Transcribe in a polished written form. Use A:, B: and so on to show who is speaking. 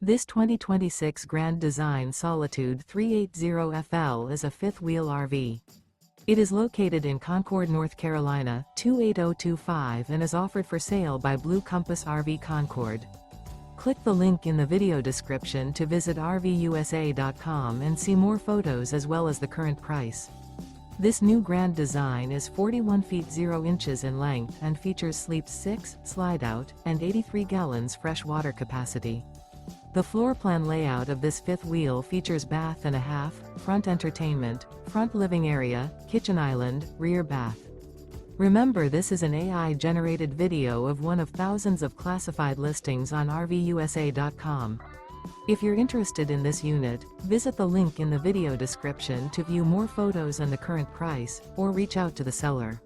A: This 2026 Grand Design Solitude 380FL is a fifth-wheel RV. It is located in Concord, North Carolina, 28025 and is offered for sale by Blue Compass RV Concord. Click the link in the video description to visit RVUSA.com and see more photos as well as the current price. This new Grand Design is 41 feet 0 inches in length and features sleeps 6, slide-out, and 83 gallons fresh water capacity. The floor plan layout of this fifth wheel features bath and a half, front entertainment, front living area, kitchen island, rear bath. Remember, this is an AI-generated video of one of thousands of classified listings on RVUSA.com. If you're interested in this unit, visit the link in the video description to view more photos and the current price, or reach out to the seller.